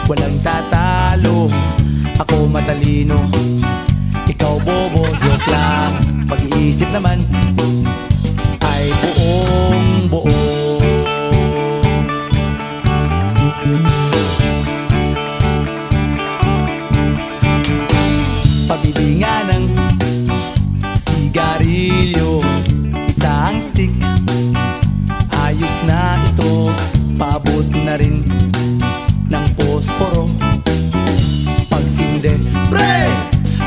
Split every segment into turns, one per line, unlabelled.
walang tatalo. Ako matalino, ikaw bobo, joke lang. Pag-iisip naman ay buong buo. Pabili nga ng sigarilyo, isang stick, ayos na ito. Paabot na rin ng posporo. Pagsinde, pre!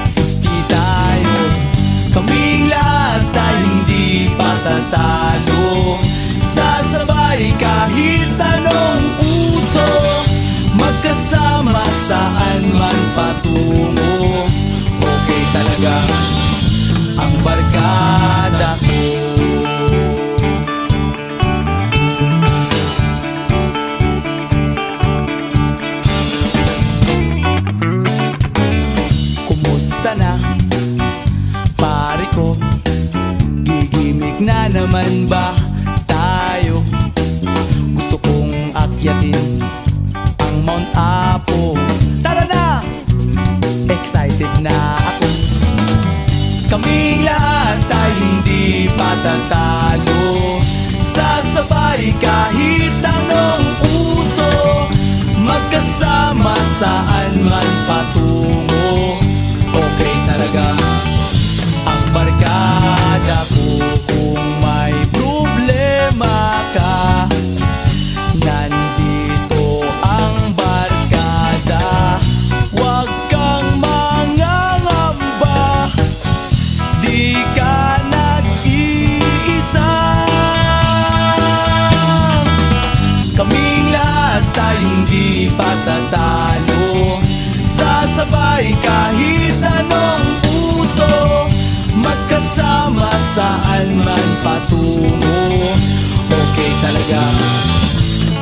50 tayo, kaming lahat tayo hindi patatalo. Sasabay kahit anong uso, magkasama saan man patungo. Okay talaga ang barkada ko. Kumusta na, pare ko? Gigimik na naman ba tayo? Gusto kong akyatin ang Mount Apo. Tara na! Excited na ako. Kaming lahat tayo hindi patatalo. Sasabay kahit anong uso, magkasama saan man patungo. Okay talaga ang barkada ko. Kung may problema ka, nandito ang barkada. Huwag kang mangangamba, di ka nag-iisa. Kaming lahat tayo hindi patatalo. Sasabay kahit anong uso, magkasama saan man patungo. Okay talaga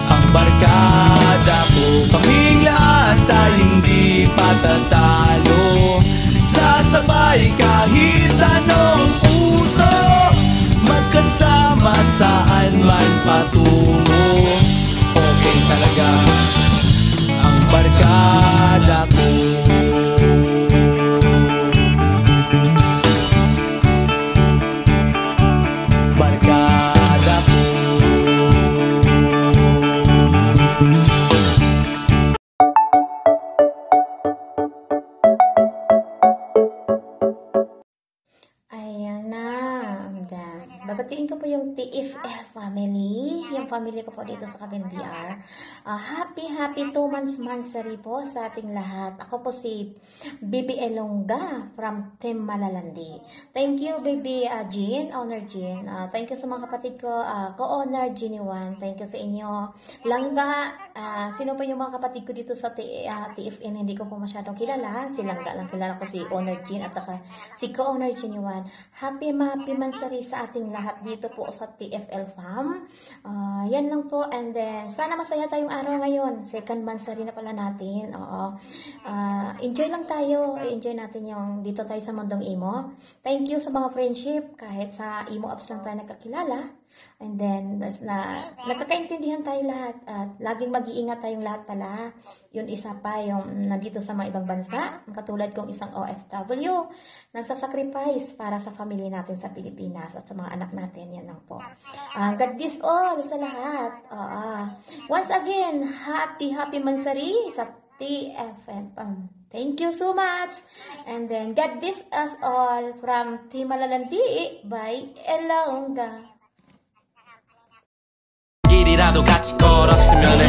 ang barkada ko. Kaming lahat tayo hindi patatalo. Sasabay kahit anong uso, magkasama saan man patungo. Okay talaga ang barkada ko. Barkada ko.
Ayan na. Babatiin ko po yung TFL family. Yung family ko po dito sa Kabin BR. Happy 2 months mansari po sa ating lahat. Ako po si Bibi Elonga from Team Malalandi. Thank you, Baby Jean, Owner Jean. Thank you sa mga kapatid ko, Co-Owner Jeannie One. Thank you sa inyo. Langga, sino pa yung mga kapatid ko dito sa TFN? Hindi ko po masyadong kilala. Si Langga lang kilala ko, si Owner Jean at saka si Co-Owner Jeannie One. Happy mansari sa ating lahat dito po sa TFL fam. Yan lang po, and then sana masaya tayong araw ngayon. Second mansari na pala natin. Enjoy lang tayo. Enjoy natin yung dito tayo sa Mundong Imo. Thank you sa mga friendship kahit sa Imo apps lang tayo nagkakilala. And then nagkakaintindihan tayo lahat at laging mag-iingat tayong lahat pala. Yun isa pa yung nandito sa mga ibang bansa, katulad kong isang OFW, nagsasacrifice para sa family natin sa Pilipinas at sa mga anak natin. Yan lang po. God bless all sa lahat. Once again, happy mansari sa TFN. Thank you so much. And then God bless us all from Team Malalandi by Elonga.
길이라도 같이 걸었으면 해.